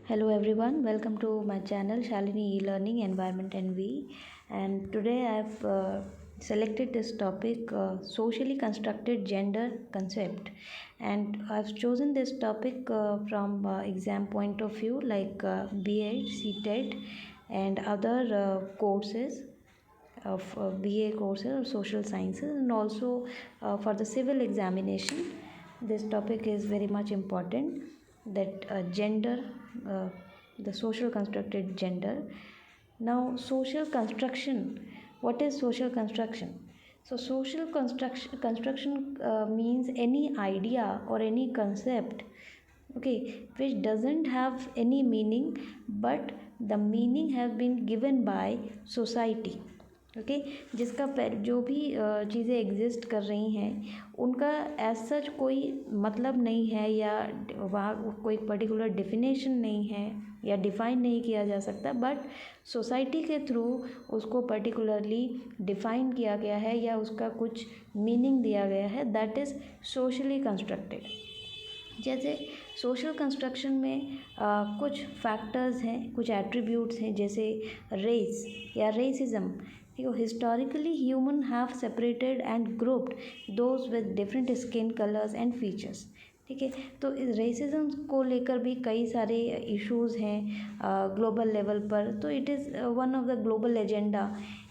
Hello everyone, welcome to my channel Shalini E-Learning Environment and We. And today I've selected this topic, socially constructed gender concept. And I've chosen this topic from exam point of view like BA, CTET and other courses of BA courses of social sciences, and also for the civil examination. This topic is very much important, that gender, uh, the social constructed gender. Now, social construction. What is social construction? So, social construction means any idea or any concept, okay, which doesn't have any meaning, but the meaning have been given by society. Okay जिसका जो भी चीज़ें exist कर रही हैं उनका as such कोई मतलब नहीं है, या वहाँ कोई पर्टिकुलर डिफिनेशन नहीं है या डिफ़ाइन नहीं किया जा सकता, बट सोसाइटी के थ्रू उसको पर्टिकुलरली डिफ़ाइन किया गया है या उसका कुछ मीनिंग दिया गया है, दैट इज़ सोशली कंस्ट्रक्टेड। जैसे सोशल कंस्ट्रक्शन में कुछ फैक्टर्स हैं, कुछ एट्रीब्यूट्स हैं, जैसे रेस या racism. Historically human have separated and grouped those with different skin colours and features. ठीक है, तो इस रेसिज्म को लेकर भी कई सारे इश्यूज़ हैं ग्लोबल लेवल पर। तो it is one of the global agenda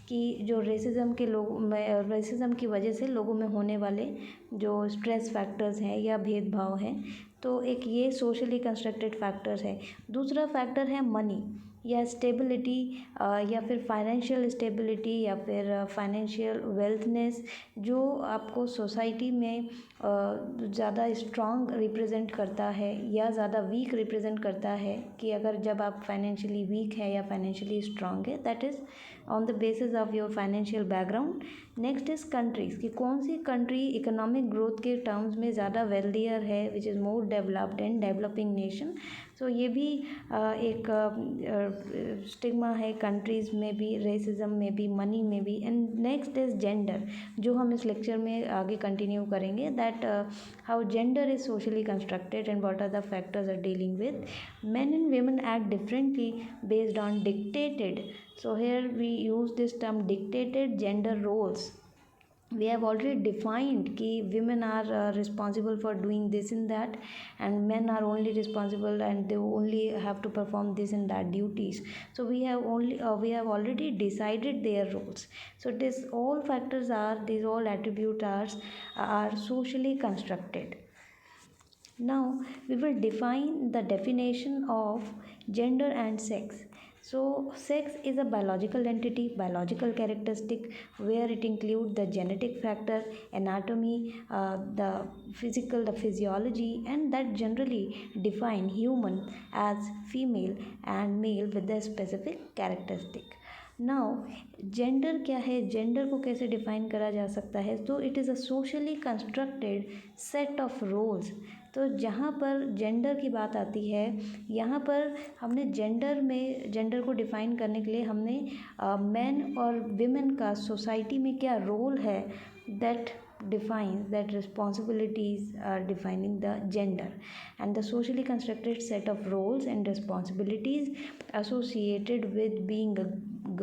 कि जो रेसिज्म के लोग में, रेसिज्म की वजह से लोगों में होने वाले जो स्ट्रेस फैक्टर्स हैं या भेदभाव हैं, तो एक ये सोशली कंस्ट्रक्टेड फैक्टर्स है। दूसरा फैक्टर है मनी या स्टेबिलिटी, या फिर फाइनेंशियल स्टेबिलिटी या फिर फाइनेंशियल वेल्थनेस, जो आपको सोसाइटी में ज़्यादा स्ट्रॉन्ग रिप्रेजेंट करता है या ज़्यादा वीक रिप्रेजेंट करता है। कि अगर जब आप फाइनेंशियली वीक है या फाइनेंशियली स्ट्रॉन्ग है, that is on the basis of your financial background. Next is countries, कि कौन सी कंट्री इकोनॉमिक ग्रोथ के टर्म्स में ज़्यादा वेल्दियर है, which is more developed and developing nation. So ये भी एक स्टिग्मा है कंट्रीज़ में भी, रेसिज्म में भी, मनी में भी। एंड नेक्स्ट इज़ जेंडर, जो हम इस लेक्चर में आगे कंटिन्यू करेंगे, that how gender is socially constructed and what are the factors are dealing with. men and women act differently based on dictated, so here we use this term dictated gender roles. We have already defined कि women are responsible for doing this and that, and men are only responsible and they only have to perform this and that duties. So we have already decided their roles. So this all factors are, these all attributes are socially constructed. Now we will define the definition of gender and sex. So sex is a biological entity, biological characteristic, where it includes the genetic factor, anatomy, the physical, the physiology, and that generally define human as female and male with a specific characteristic. Now gender क्या है, gender को कैसे define करा जा सकता है? तो it is a socially constructed set of roles. तो जहाँ पर जेंडर की बात आती है, यहाँ पर हमने जेंडर को डिफ़ाइन करने के लिए हमने मेन और विमेन का सोसाइटी में क्या रोल है, that defines that responsibilities are defining the gender, and the socially constructed set of roles and responsibilities associated with being a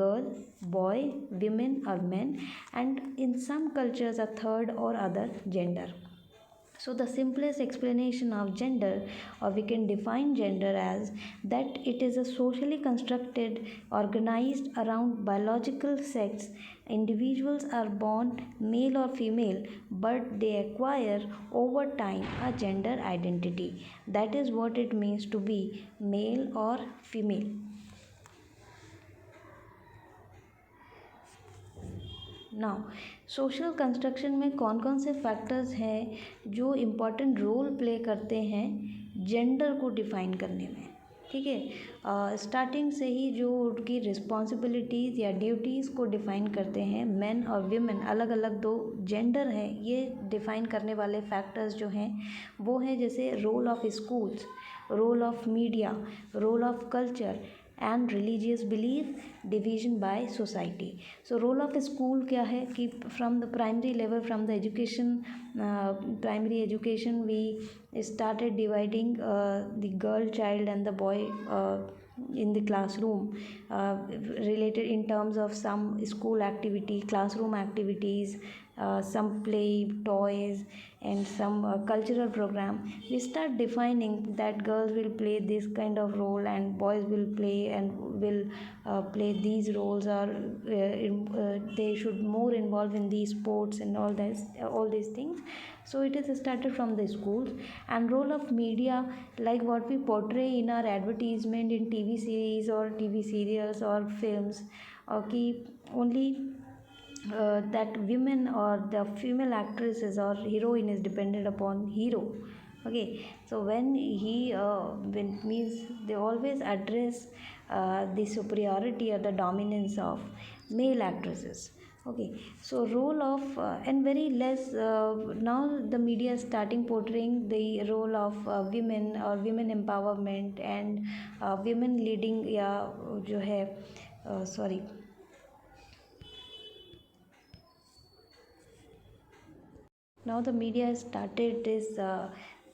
girl, boy, women or men, and in some cultures a third or other gender. So the simplest explanation of gender, or we can define gender as that it is a socially constructed, organized around biological sex. Individuals are born male or female, but they acquire over time a gender identity. That is what it means to be male or female. Now social construction में कौन कौन से factors हैं जो important role play करते हैं gender को define करने में? ठीक है, स्टार्टिंग से ही जो उनकी रिस्पॉन्सिबिलिटीज़ या ड्यूटीज़ को डिफ़ाइन करते हैं, मेन और वीमेन अलग अलग दो जेंडर हैं, ये डिफ़ाइन करने वाले फैक्टर्स जो हैं वो हैं जैसे role of schools, role of media, role of culture and religious belief, division by society. So role of school क्या है कि from the primary level, from the education, primary education, we started dividing the girl child and the boy in the classroom, related in terms of some school activity, classroom activities, some play toys, and some cultural program. We start defining that girls will play this kind of role and boys will play and will play these roles, or they should more involve in these sports and all these things. So it is started from the schools. And role of media, like what we portray in our advertisement in TV series or TV serials or films, okay, only that women or the female actresses or heroine is dependent upon hero. Okay, so when means they always address the superiority or the dominance of male actresses. Okay, so role of and very less, now the media is starting portraying the role of women or women empowerment and women leading, या जो है sorry, now the media has started this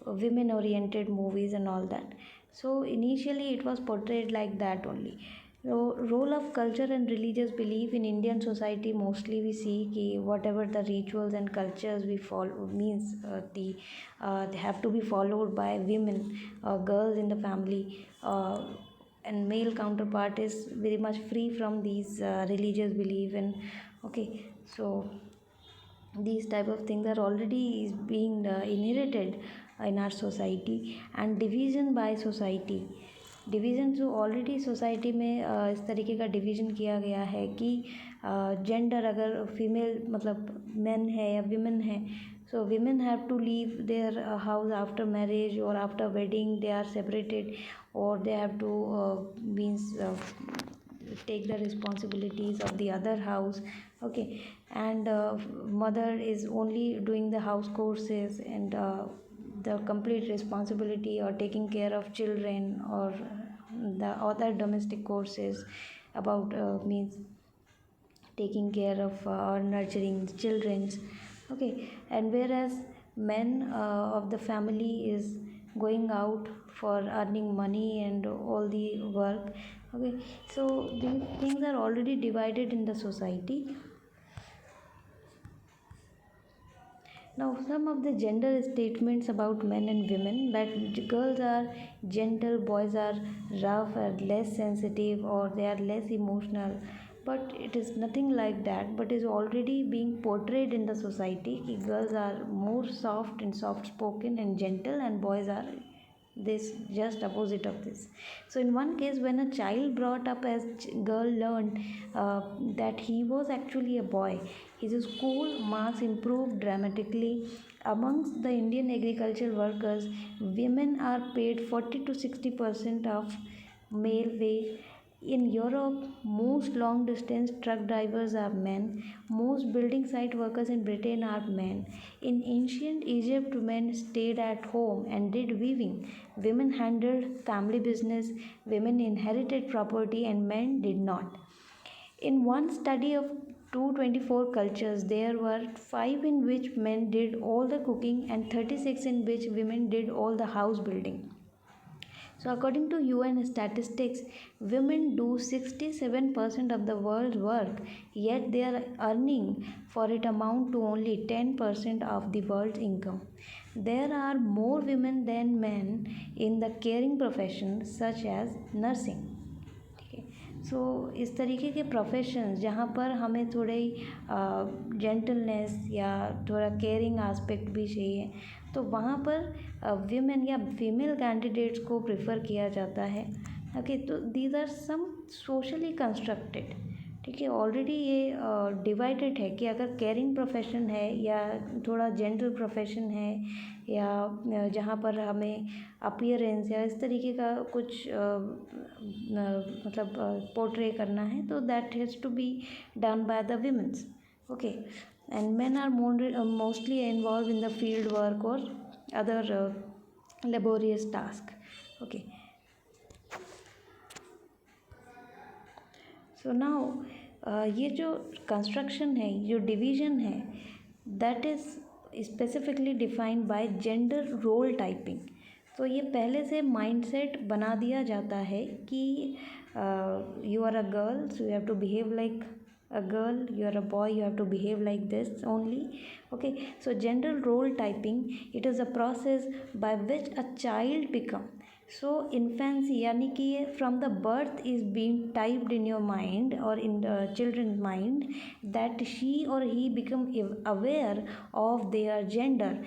women oriented movies and all that. So initially it was portrayed like that only. Role of culture and religious belief in Indian society, mostly we see कि whatever the rituals and cultures we follow means they have to be followed by women, girls in the family, and male counterpart is very much free from these religious belief. And okay, so these type of things are already is being inherited in our society. And division by society, division जो already society में इस तरीके का division किया गया है कि gender, अगर फीमेल मतलब मेन है या विमेन है, so women have to leave their house after marriage or after wedding, they are separated, or they have to means take the responsibilities of the other house. Okay, and mother is only doing the house courses, and the complete responsibility or taking care of children or the other domestic courses about means taking care of or nurturing the children's. Okay, and whereas men of the family is going out for earning money and all the work. Okay, so these things are already divided in the society. Now, some of the gender statements about men and women, that girls are gentle, boys are rough and less sensitive, or they are less emotional. But it is nothing like that, but is already being portrayed in the society. Ki girls are more soft and soft spoken and gentle, and boys are this just opposite of this. So in one case, when a child brought up as girl learned that he was actually a boy, his school marks improved dramatically. Amongst the Indian agricultural workers, women are paid 40 to 60% of male wage. In Europe, most long distance truck drivers are men. Most building site workers in Britain are men. In ancient Egypt, men stayed at home and did weaving. Women handled family business, women inherited property, and men did not. In one study of 224 cultures, there were 5 in which men did all the cooking and 36 in which women did all the house building. So, according to UN statistics, women do 67% of the world's work, yet their earning for it amount to only 10% of the world's income. There are more women than men in the caring professions such as nursing. सो इस तरीके के professions जहाँ पर हमें थोड़ी gentleness या थोड़ा caring aspect भी चाहिए, तो वहाँ पर विमेन या फीमेल कैंडिडेट्स को प्रेफर किया जाता है. ओके, तो these are some socially constructed. ठीक है, ऑलरेडी ये डिवाइडेड है कि अगर केयरिंग प्रोफेशन है या थोड़ा जेंटल प्रोफेशन है या जहाँ पर हमें अपीयरेंस या इस तरीके का कुछ मतलब पोर्ट्रे करना है, तो that has to be done by the womens. Okay, and men are mostly involve in the field work और other laborious task. Okay. So now ये जो कंस्ट्रक्शन है, जो डिवीजन है, that is specifically defined by gender role typing. तो ये पहले से माइंडसेट बना दिया जाता है कि you are a girl, so you have to behave like a girl, you are a boy, you have to behave like this only. Okay, so gender role typing, it is a process by which a child become, so infancy यानी कि ये from the birth is being typed in your mind or in the children's mind, that she or he become aware of their gender.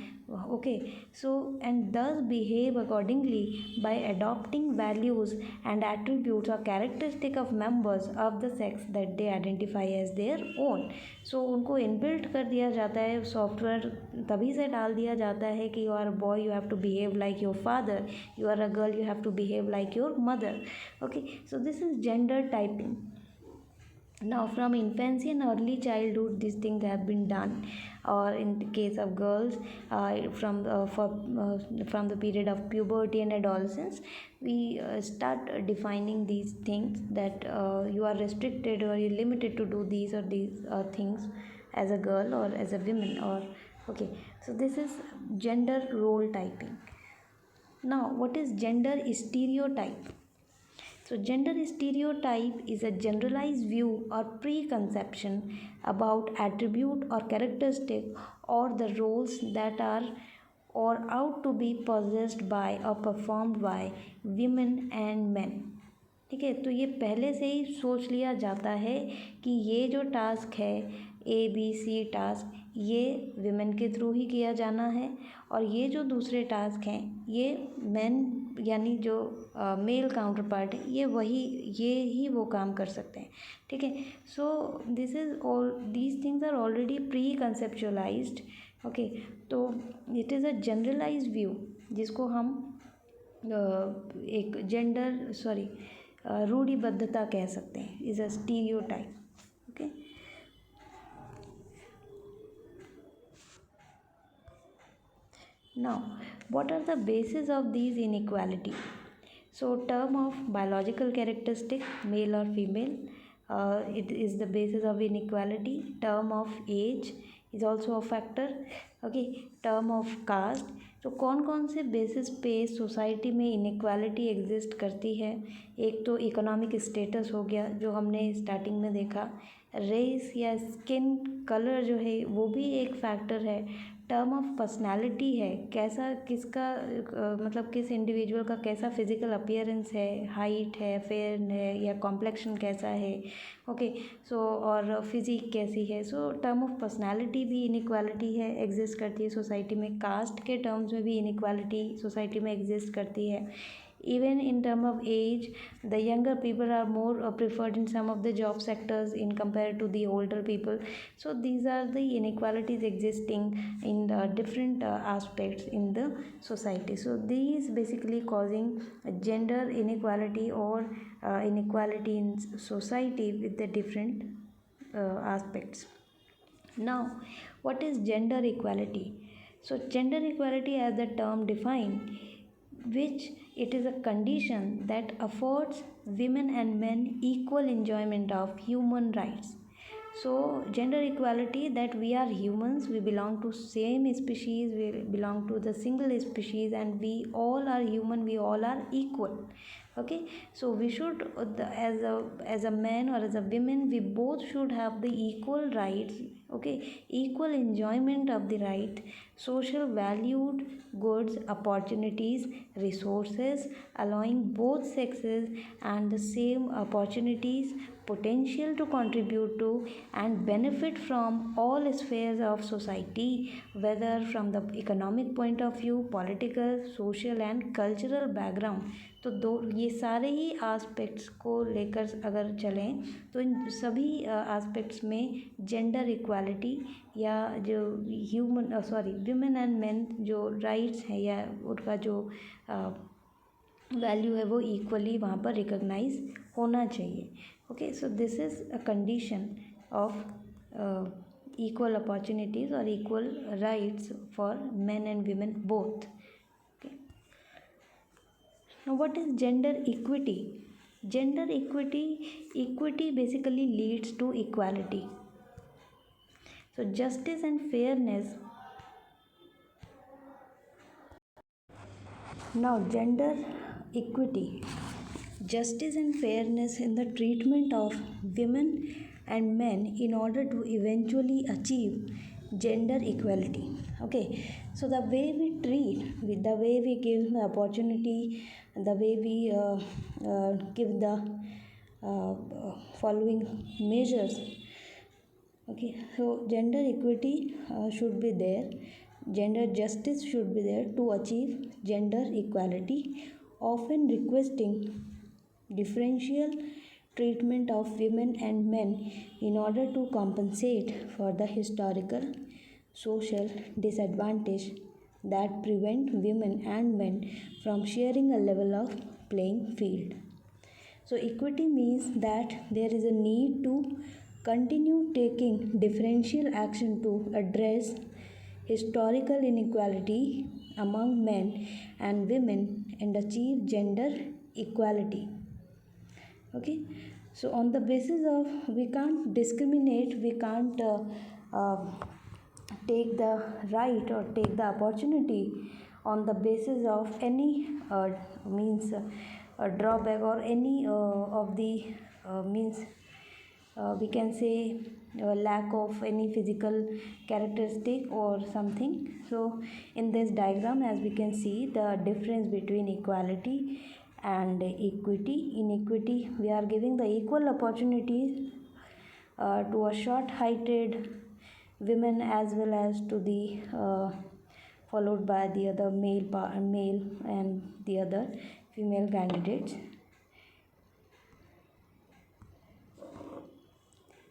Okay, so and thus behave accordingly by adopting values and attributes or characteristic of members of the sex that they identify as their own. So उनको inbuilt कर दिया जाता है, software तभी से डाल दिया जाता है कि you are boy, you have to behave like your father, you are a girl, you have to behave like your mother. Okay, so this is gender typing. Now from infancy and early childhood these things have been done, or in the case of girls, from the period of puberty and adolescence, we start defining these things, that you are restricted or you're limited to do these or these things as a girl or as a woman. Or okay, so this is gender role typing. Now what is gender stereotype? So gender stereotype is a generalized view or preconception about attribute or characteristic or the roles that are or out to be possessed by or performed by women and men. ठीक है, तो ये पहले से ही सोच लिया जाता है कि ये जो टास्क है, ABC टास्क, ये विमेन के थ्रू ही किया जाना है, और ये जो दूसरे टास्क हैं ये मेन यानी जो मेल काउंटर पार्ट है ये ही वो काम कर सकते हैं. ठीक है, so this is all these things are already pre conceptualized. Okay, तो it is a generalize view जिसको हम एक रूढ़िबद्धता कह सकते हैं, is a stereotype. Okay, now what are the basis of these inequality? So term of biological characteristic, male or female, it is the basis of inequality. Term of age is also a factor. Okay, term of caste. तो कौन कौन से basis पे society में inequality exist करती है? एक तो इकोनॉमिक स्टेटस हो गया, जो हमने स्टार्टिंग में देखा. रेस या स्किन कलर जो है वो भी एक फैक्टर है. टर्म ऑफ पर्सनालिटी है, कैसा किसका मतलब किस इंडिविजुअल का कैसा फिजिकल अपीयरेंस है, हाइट है, फेयर है या कॉम्प्लेक्शन कैसा है. ओके, सो और फिजिक कैसी है. सो टर्म ऑफ पर्सनालिटी भी इनइक्वालिटी है, एग्जिस्ट करती है सोसाइटी में. कास्ट के टर्म्स में भी इनइक्वालिटी सोसाइटी में एग्जिस्ट करती है. Even in term of age, the younger people are more preferred in some of the job sectors in compared to the older people. So these are the inequalities existing in the different aspects in the society. So these basically causing gender inequality or inequality in society with the different aspects. Now what is gender equality? So gender equality, as the term define, which it is a condition that affords women and men equal enjoyment of human rights. So gender equality, that we are humans, we belong to same species, we belong to the single species, and we all are human, we all are equal. Okay, so we should as a man or as a women, we both should have the equal rights. Okay, equal enjoyment of the right, social valued goods, opportunities, resources, allowing both sexes and the same opportunities, potential to contribute to and benefit from all spheres of society, whether from the economic point of view, political, social and cultural background. तो ये सारे ही aspects को लेकर अगर चलें तो इन सभी aspects में जेंडर इक्वालिटी या जो विमेन एंड मेन जो राइट्स हैं या उनका जो वैल्यू है वो इक्वली वहाँ पर रिकॉग्नाइज होना चाहिए. Okay, so this is a condition of equal opportunities और equal rights for men and women both. Now what is gender equity? Gender equity basically leads to equality. So justice and fairness. Now, gender equity, justice and fairness in the treatment of women and men in order to eventually achieve gender equality. Okay, so the way we treat, the way we give the opportunity, the way we give the following measures. Okay, so gender equity should be there, gender justice should be there to achieve gender equality, often requesting differential treatment of women and men in order to compensate for the historical social disadvantage that prevent women and men from sharing a level of playing field. So, equity means that there is a need to continue taking differential action to address historical inequality among men and women and achieve gender equality. Okay, so on the basis of we can't discriminate, we can't take the right or take the opportunity on the basis of any means drawback or any of the means we can say lack of any physical characteristic or something. So in this diagram, as we can see, the difference between equality and equity. In equity, we are giving the equal opportunities to a short heighted women as well as to the followed by the other male and the other female candidates.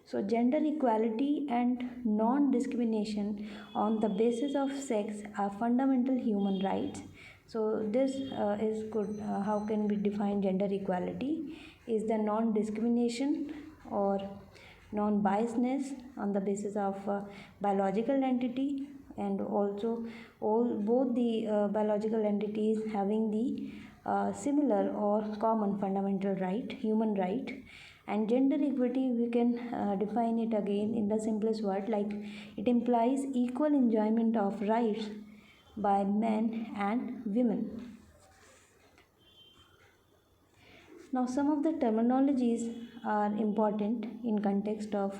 So gender equality and non-discrimination on the basis of sex are fundamental human rights. So this is good. How can we define gender equality? Is the non-discrimination or non-biasness on the basis of biological entity, and also both the biological entities having the similar or common fundamental right, human right. And gender equity, we can define it again in the simplest word, like it implies equal enjoyment of rights by men and women. Now, some of the terminologies are important in context of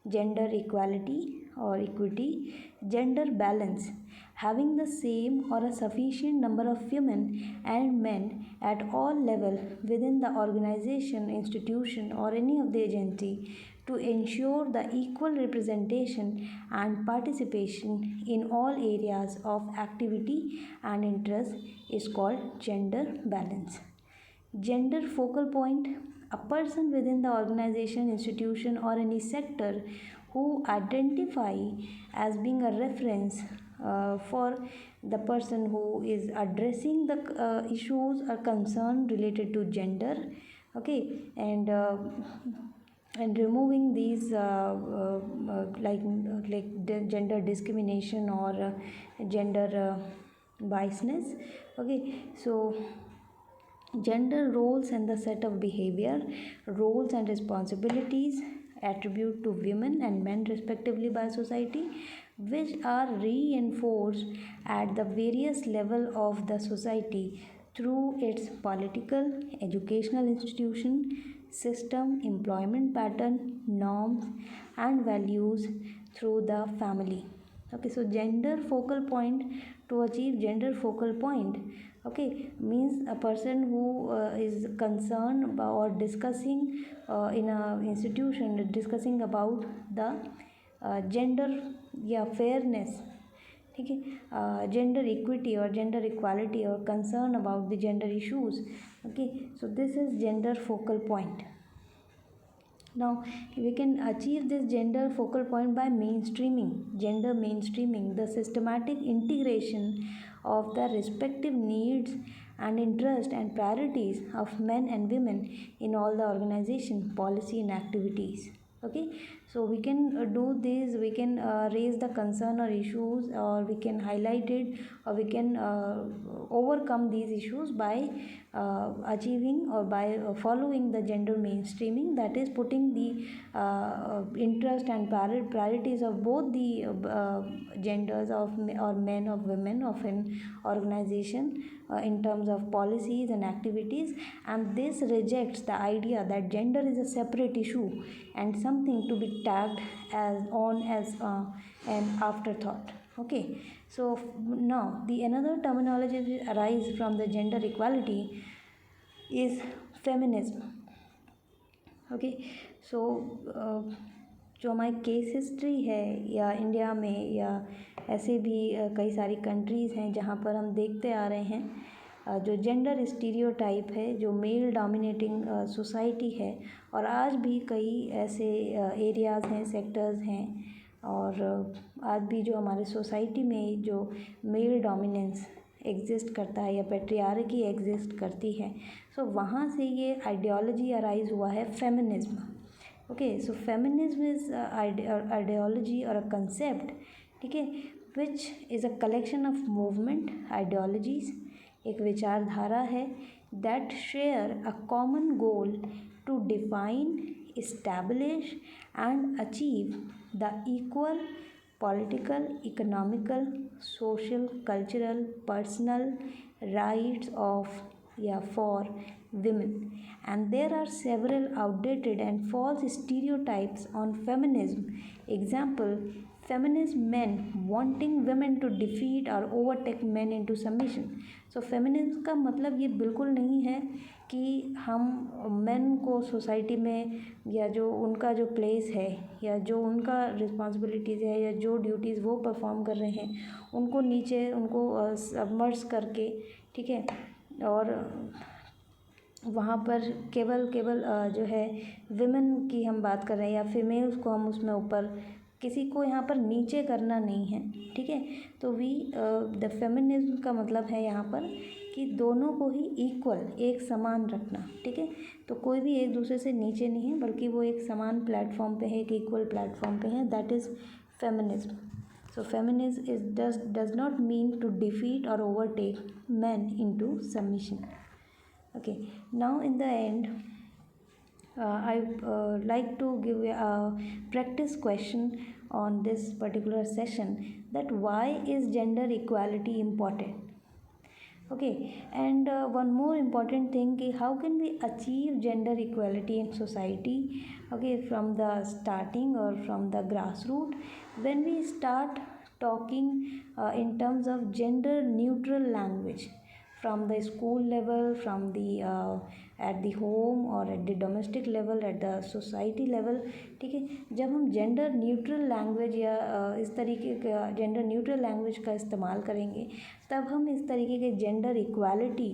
gender equality or equity. Gender balance, having the same or a sufficient number of women and men at all level within the organization, institution or any of the agency to ensure the equal representation and participation in all areas of activity and interest is called gender balance. Gender focal point, a person within the organization, institution or any sector who identify as being a reference for the person who is addressing the issues or concern related to gender. Okay, and removing these gender discrimination or gender biasness. Okay, so gender roles and the set of behavior, roles and responsibilities attributed to women and men respectively by society, which are reinforced at the various level of the society through its political, educational institution, system, employment pattern, norms and values through the family. Okay, so gender focal point, to achieve gender focal point, okay, means a person who is concerned about or discussing in a institution, discussing about the gender fairness, okay, gender equity or gender equality or concern about the gender issues. Okay, so this is gender focal point. Now, we can achieve this gender focal point by mainstreaming, gender mainstreaming, the systematic integration of the respective needs and interests and priorities of men and women in all the organization, policy and activities. Okay, so we can do this, we can raise the concern or issues, or we can highlight it, or we can overcome these issues by achieving or by following the gender mainstreaming, that is putting the interest and priorities of both the genders of or men or women of an organization in terms of policies and activities, and this rejects the idea that gender is a separate issue and something to be tagged as an afterthought. Okay, so now the another terminology that arise from the gender equality is feminism. Okay so जो हमारी case history है या India में या ऐसे भी कई सारी कंट्रीज़ हैं जहाँ पर हम देखते आ रहे हैं जो जेंडर स्टीरियोटाइप है, जो मेल डोमिनेटिंग सोसाइटी है, और आज भी कई ऐसे एरियाज़ हैं, सेक्टर्स हैं, और आज भी जो हमारे सोसाइटी में जो मेल डोमिनेंस एग्जिस्ट करता है या पैट्रियार्की एग्जिस्ट करती है, सो वहाँ से ये आइडियोलॉजी अराइज हुआ है feminism. Okay, so feminism is ideology और अ कंसेप्ट, ठीक है, which is a collection of movement ideologies, एक विचारधारा है that share a common goal to define, establish and achieve the equal political, economical, social, cultural, personal rights of for women. And there are several outdated and false stereotypes on feminism. Example, feminist men wanting women to defeat or overtake men into submission. So feminism का मतलब ये बिल्कुल नहीं है कि हम main को society में या जो उनका जो प्लेस है या जो उनका रिस्पॉन्सिबिलिटीज़ है या जो ड्यूटीज़ वो परफॉर्म कर रहे हैं उनको नीचे उनको सबमर्ज करके, ठीक है, और वहाँ पर केवल जो है विमेन की हम बात कर रहे हैं या फीमेल्स को हम उसमें ऊपर किसी को यहाँ पर नीचे करना नहीं है, ठीक है. तो द फेमिनिज्म का मतलब है यहाँ पर कि दोनों को ही इक्वल, एक समान रखना, ठीक है. तो कोई भी एक दूसरे से नीचे नहीं है बल्कि वो एक समान प्लेटफॉर्म पे है, एक इक्वल प्लेटफॉर्म पे है, that is feminism. So feminism does not mean to defeat or overtake men into submission. Okay, now in the end, I like to give a practice question on this particular session, that why is gender equality important? Okay, and one more important thing is how can we achieve gender equality in society? Okay, from the starting or from the grassroots, when we start talking in terms of gender neutral language from the school level, from the at the home or at the domestic level, at the society level, ठीक है. जब हम gender neutral language या इस तरीके का gender neutral language का इस्तेमाल करेंगे, तब हम इस तरीके के जेंडर इक्वालिटी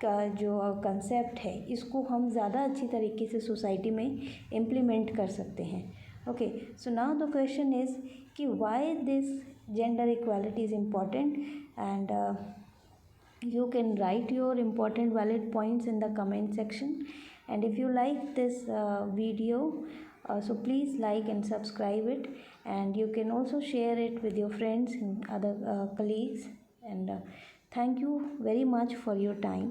का जो कंसेप्ट है इसको हम ज़्यादा अच्छी तरीके से सोसाइटी में इम्प्लीमेंट कर सकते हैं. Okay, so now the question is कि why this gender equality is important, and you can write your important valid points in the comment section. And if you like this video, so please like and subscribe it, and you can also share it with your friends and other colleagues. And thank you very much for your time.